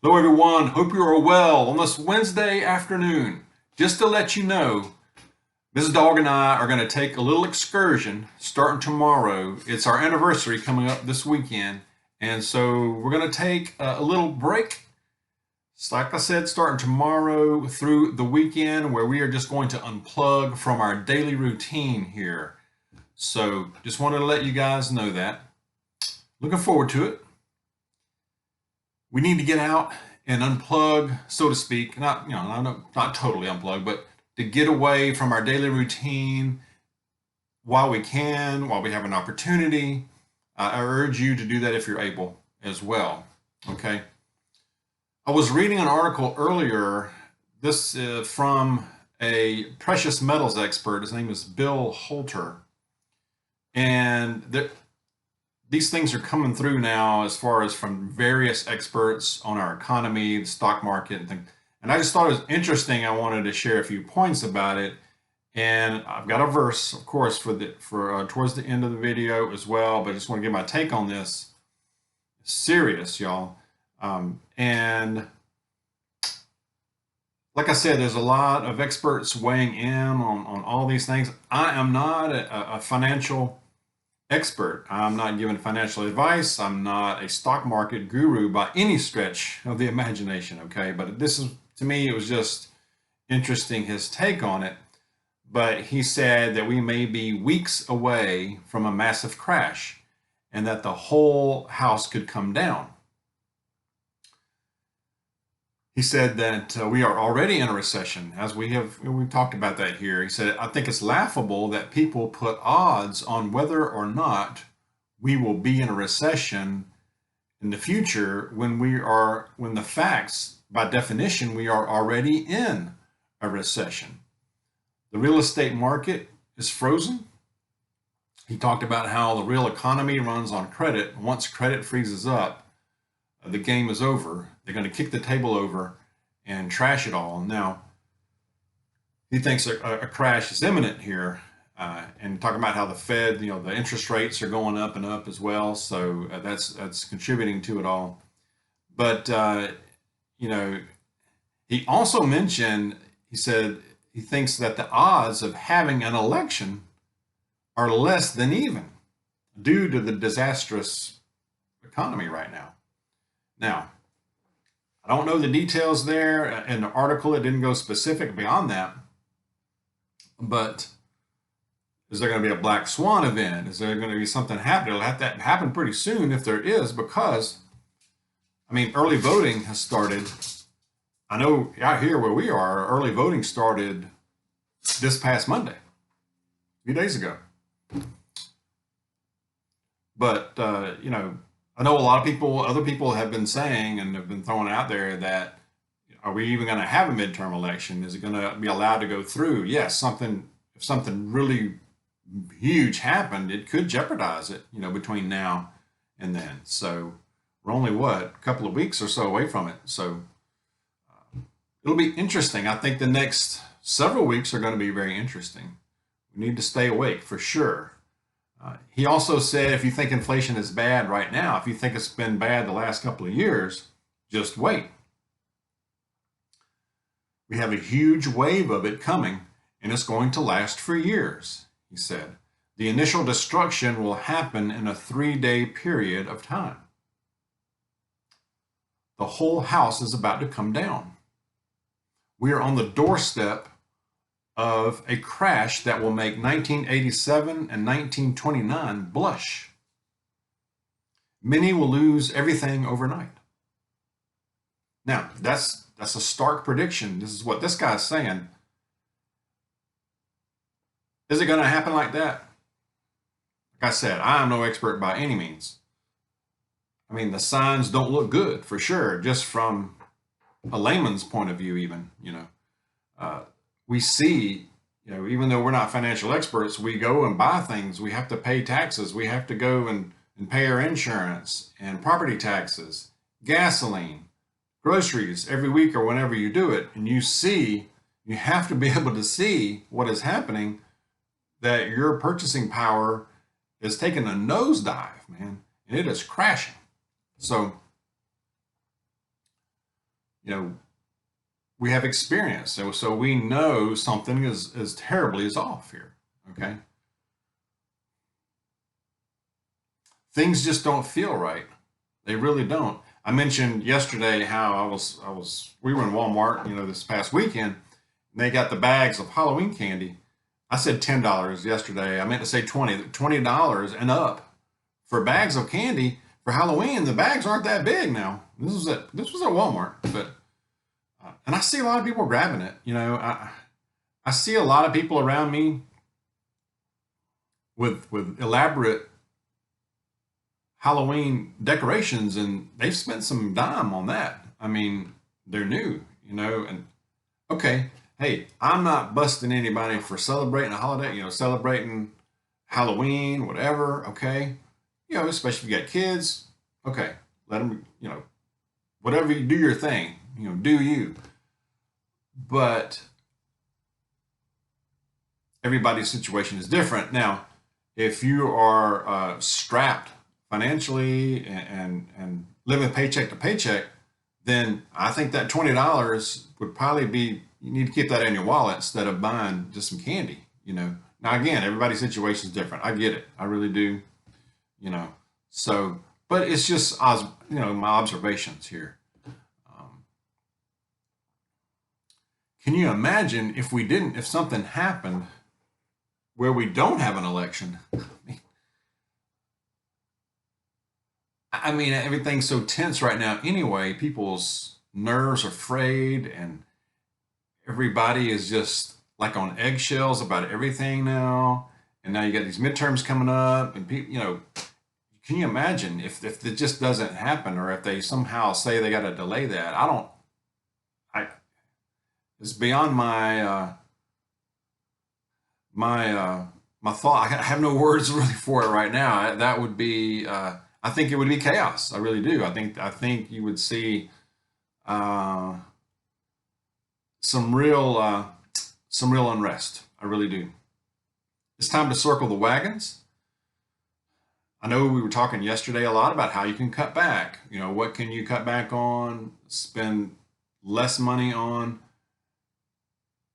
Hello, everyone. Hope you are well on this Wednesday afternoon. Just to let you know, Mrs. Dog and I are going to take a little excursion starting tomorrow. It's our anniversary coming up this weekend. And so we're going to take a little break. It's like I said, starting tomorrow through the weekend, where we are just going to unplug from our daily routine here. So just wanted to let you guys know that. Looking forward to it. We need to get out and unplug, so to speak. Not totally unplug, but to get away from our daily routine while we can, while we have an opportunity. I urge you to do that if you're able as well. Okay. I was reading an article earlier. This is from a precious metals expert. His name is Bill Holter, and these things are coming through now as far as from various experts on our economy, the stock market, and things. And I just thought it was interesting. I wanted to share a few points about it. And I've got a verse, of course, for towards the end of the video as well. But I just want to give my take on this. It's serious, y'all. And like I said, there's a lot of experts weighing in on all these things. I am not a financial expert. I'm not giving financial advice. I'm not a stock market guru by any stretch of the imagination, okay? But this is, to me, it was just interesting, his take on it. But he said that we may be weeks away from a massive crash and that the whole house could come down. He said that we are already in a recession, as we've talked about that here. He said, I think it's laughable that people put odds on whether or not we will be in a recession in the future when the facts, by definition, we are already in a recession. The real estate market is frozen. He talked about how the real economy runs on credit. Once credit freezes up, the game is over. They're going to kick the table over and trash it all. Now, he thinks a crash is imminent here, and talking about how the Fed, the interest rates are going up and up as well. So that's contributing to it all. But he also mentioned, he said he thinks that the odds of having an election are less than even due to the disastrous economy right now. Now, I don't know the details there. In the article, it didn't go specific beyond that. But is there going to be a black swan event? Is there going to be something happening? It'll have to happen pretty soon if there is, because, early voting has started. I know out here where we are, early voting started this past Monday, a few days ago. But, I know a lot of people, other people have been saying and have been throwing out there that, are we even going to have a midterm election? Is it going to be allowed to go through? Yes, if something really huge happened, it could jeopardize it, between now and then. So we're only, a couple of weeks or so away from it. So it'll be interesting. I think the next several weeks are going to be very interesting. We need to stay awake for sure. He also said, if you think inflation is bad right now, if you think it's been bad the last couple of years, just wait. We have a huge wave of it coming, and it's going to last for years, he said. The initial destruction will happen in a 3-day period of time. The whole house is about to come down. We are on the doorstep of a crash that will make 1987 and 1929 blush. Many will lose everything overnight. Now, that's a stark prediction. This is what this guy's saying. Is it going to happen like that? Like I said, I am no expert by any means. The signs don't look good, for sure, just from a layman's point of view even, we see, even though we're not financial experts, we go and buy things. We have to pay taxes. We have to go and pay our insurance and property taxes, gasoline, groceries every week or whenever you do it. And you have to be able to see what is happening, that your purchasing power is taking a nosedive, man, and it is crashing. So you know, we have experience. So we know something is terribly is off here. Okay. Things just don't feel right. They really don't. I mentioned yesterday how we were in Walmart, this past weekend, and they got the bags of Halloween candy. I said $10 yesterday. I meant to say $20 and up for bags of candy for Halloween. The bags aren't that big now. This was at Walmart, but and I see a lot of people grabbing it. I see a lot of people around me with elaborate Halloween decorations, and they've spent some dime on that. I mean, they're new, and okay, hey, I'm not busting anybody for celebrating a holiday, celebrating Halloween, whatever, okay? Especially if you got kids, okay, let them, whatever you do your thing, do you. But everybody's situation is different. Now, if you are strapped financially and living paycheck to paycheck, then I think that $20 would probably be, you need to keep that in your wallet instead of buying just some candy. Now again, everybody's situation is different. I get it. I really do. So, but it's just, my observations here. Can you imagine if something happened where we don't have an election? I mean, everything's so tense right now anyway. People's nerves are frayed, and everybody is just like on eggshells about everything now. And now you got these midterms coming up, and people, can you imagine if it just doesn't happen, or if they somehow say they got to delay that? It's beyond my thought. I have no words really for it right now. That would be, I think it would be chaos. I really do. I think you would see some real unrest. I really do. It's time to circle the wagons. I know we were talking yesterday a lot about how you can cut back. What can you cut back on, spend less money on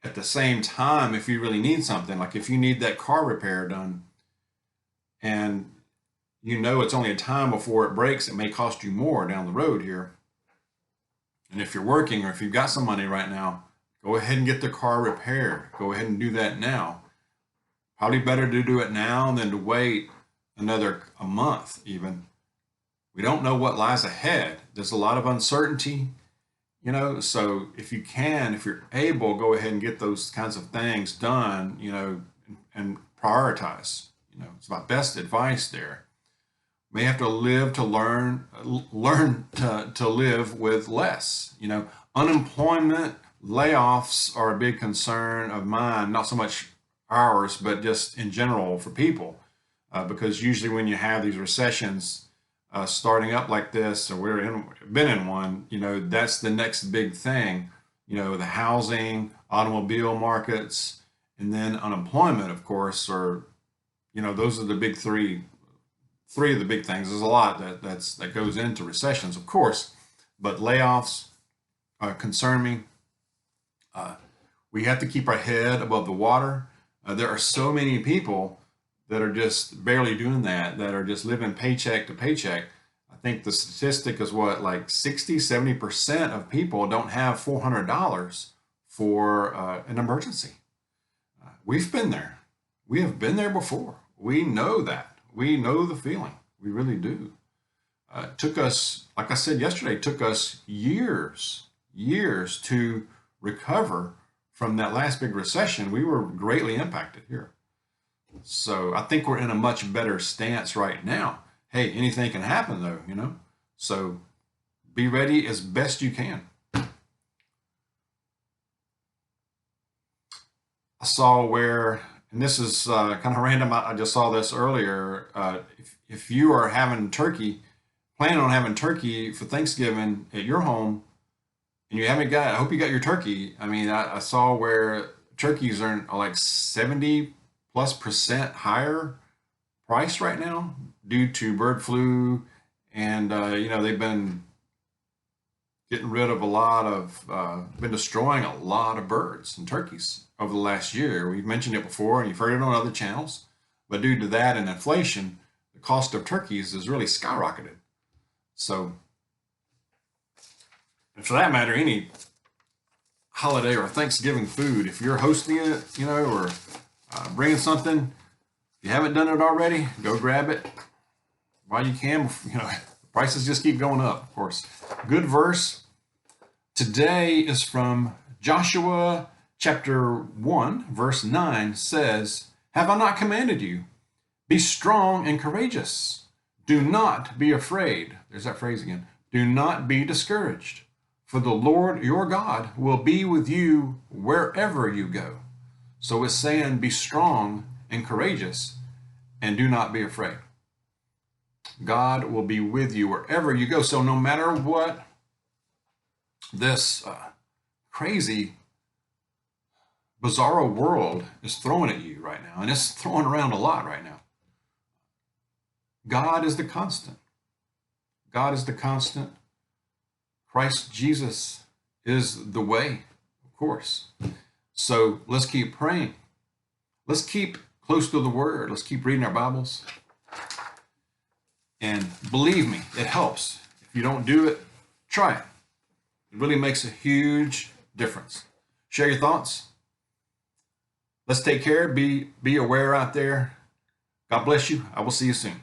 at the same time if you really need something. Like if you need that car repair done and it's only a time before it breaks, it may cost you more down the road here. And if you're working or if you've got some money right now, go ahead and get the car repaired. Go ahead and do that now. Probably better to do it now than to wait a month even. We don't know what lies ahead. There's a lot of uncertainty, so if you're able, go ahead and get those kinds of things done, and prioritize. It's my best advice there. May have to live to learn to live with less. Unemployment, layoffs are a big concern of mine, not so much ours, but just in general for people, because usually when you have these recessions starting up like this, or been in one, that's the next big thing. The housing, automobile markets, and then unemployment, of course, or those are the big three of the big things. There's a lot that goes into recessions, of course, but layoffs concern me. We have to keep our head above the water. There are so many people that are just barely doing that are just living paycheck to paycheck. I think the statistic is like 60-70% of people don't have $400 for an emergency. We've been there. We have been there before. We know that. We know the feeling. We really do. Took us, like I said yesterday, took us years to recover from that last big recession. We were greatly impacted here. So I think we're in a much better stance right now. Hey, anything can happen though, So be ready as best you can. I saw where, and this is kind of random, I just saw this earlier. If you are planning on having turkey for Thanksgiving at your home, and you haven't I hope you got your turkey. I mean, I saw where turkeys are like 70+% higher price right now due to bird flu, and they've been getting rid of a lot of, been destroying a lot of birds and turkeys over the last year. We've mentioned it before and you've heard it on other channels, but due to that and inflation, the cost of turkeys has really skyrocketed. So, and for that matter, any holiday or Thanksgiving food, if you're hosting it, or bringing something, if you haven't done it already, go grab it while you can. Prices just keep going up, of course. Good verse today is from Joshua chapter 1, verse 9 says, "Have I not commanded you? Be strong and courageous. Do not be afraid." There's that phrase again. "Do not be discouraged, for the Lord your God will be with you wherever you go." So it's saying be strong and courageous and do not be afraid. God will be with you wherever you go. So no matter what this crazy, bizarro world is throwing at you right now, and it's throwing around a lot right now, God is the constant. God is the constant. Christ Jesus is the way, of course. So let's keep praying. Let's keep close to the Word. Let's keep reading our Bibles. And believe me, it helps. If you don't do it, try it. It really makes a huge difference. Share your thoughts. Let's take care. Be aware out there. God bless you. I will see you soon.